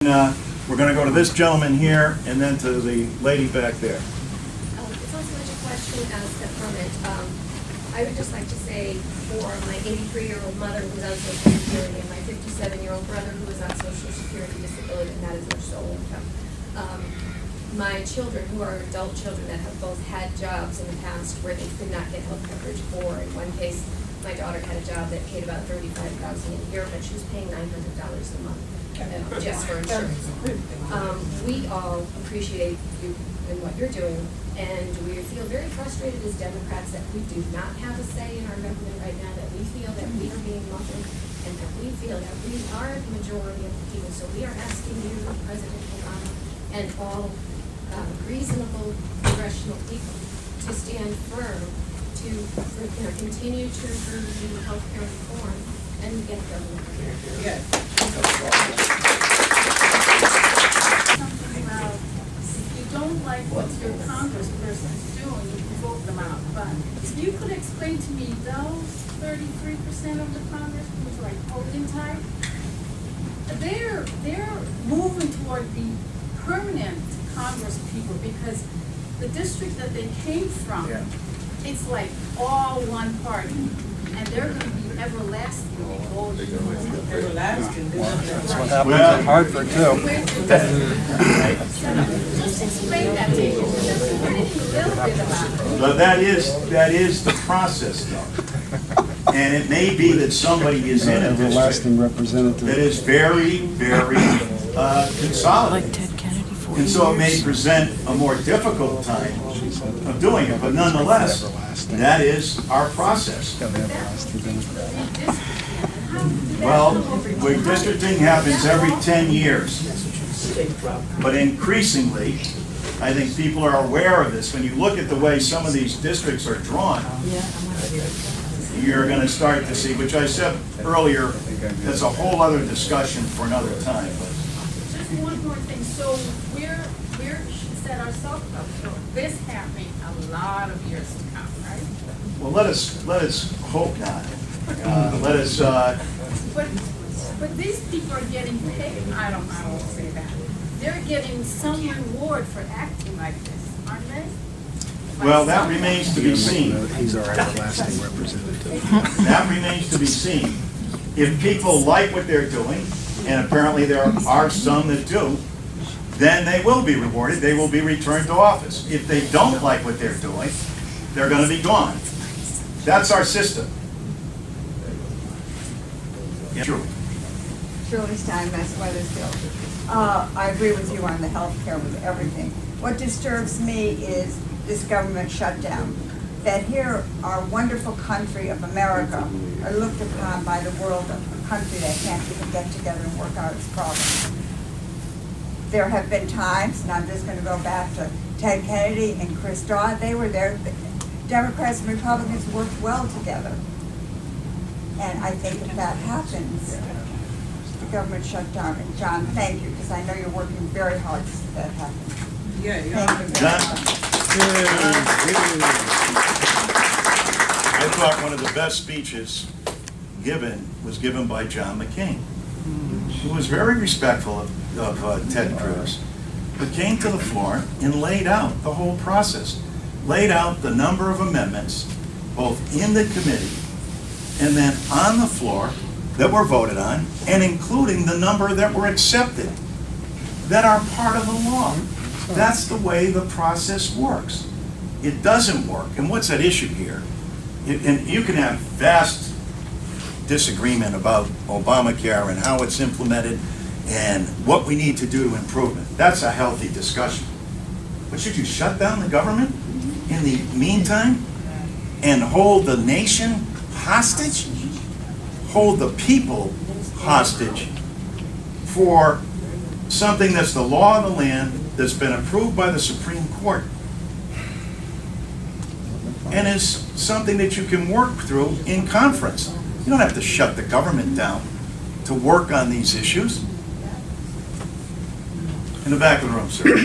We're going to go to this gentleman here and then to the lady back there. It's not so much a question as a comment. I would just like to say for my 83-year-old mother who's on Social Security and my 57-year-old brother who is on Social Security disability, and that is their sole income. My children, who are adult children that have both had jobs in the past where they could not get health coverage, or in one case, my daughter had a job that paid about $35,000 a year, but she was paying $900 a month just for insurance. We all appreciate you and what you're doing, and we feel very frustrated as Democrats that we do not have a say in our government right now, that we feel that we are being muffled, and that we feel that we are the majority of the people. So we are asking you, President Obama, and all reasonable congressional people to stand firm to continue to improve the health care reform and get government. Yes. Something about if you don't like what your congressperson's doing, you can vote them out. But if you could explain to me those 33% of the Congress who's like voting type, they're moving toward the permanent Congress people, because the district that they came from, it's like all one party, and they're going to be everlasting. Everlasting. That's what happens in Hartford, too. Just explain that to me. Just a little bit about it. But that is the process, though. And it may be that somebody is in a district Everlasting representative. that is very, very consolidated. And so it may present a more difficult time of doing it, but nonetheless, that is our process. Well, redistricting happens every 10 years. But increasingly, I think people are aware of this. When you look at the way some of these districts are drawn, you're going to start to see, which I said earlier, that's a whole other discussion for another time. Just one more thing. So we're set ourselves up for this happening a lot of years to come, right? Well, let us hope not. But these people are getting paid. I don't say that. They're getting some reward for acting like this, aren't they? Well, that remains to be seen. He's our everlasting representative. That remains to be seen. If people like what they're doing, and apparently there are some that do, then they will be rewarded. They will be returned to office. If they don't like what they're doing, they're going to be gone. That's our system. True. Shirley Stein, West Wethersfield. I agree with you on the health care with everything. What disturbs me is this government shutdown. That here, our wonderful country of America are looked upon by the world as a country that can't even get together and work out its problems. There have been times, and I'm just going to go back to Ted Kennedy and Chris Dodd, they were there. Democrats and Republicans worked well together. And I think if that happens, the government shut down. And John, thank you, because I know you're working very hard to see that happen. Yeah. Thank you very much. I thought one of the best speeches was given by John McCain, who was very respectful of Ted Cruz, but came to the floor and laid out the whole process, laid out the number of amendments, both in the committee and then on the floor that were voted on, and including the number that were accepted, that are part of the law. That's the way the process works. It doesn't work. And what's at issue here? And you can have vast disagreement about Obamacare and how it's implemented and what we need to do to improve it. That's a healthy discussion. But should you shut down the government in the meantime and hold the nation hostage? Hold the people hostage for something that's the law of the land, that's been approved by the Supreme Court, and is something that you can work through in conference. You don't have to shut the government down to work on these issues. In the back of the room, sir.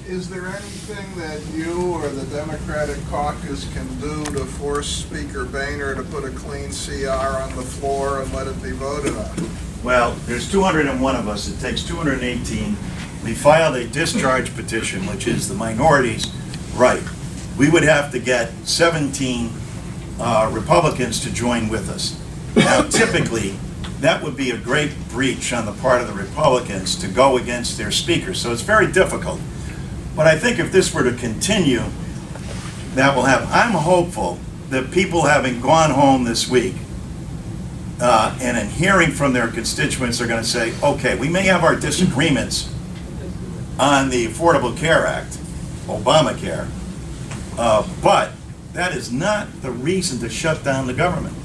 Is there anything that you or the Democratic caucus can do to force Speaker Boehner to put a clean CR on the floor and let it be voted on? Well, there's 201 of us, it takes 218. We filed a discharge petition, which is the minority's right. We would have to get 17 Republicans to join with us. Now, typically, that would be a great breach on the part of the Republicans to go against their speaker, so it's very difficult. But I think if this were to continue, that will happen. I'm hopeful that people having gone home this week and in hearing from their constituents are going to say, okay, we may have our disagreements on the Affordable Care Act, Obamacare, but that is not the reason to shut down the government.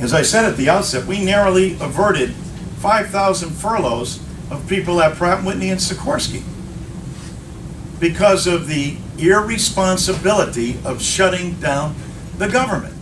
As I said at the outset, we narrowly averted 5,000 furloughs of people at Pratt & Whitney and Sikorsky because of the irresponsibility of shutting down the government.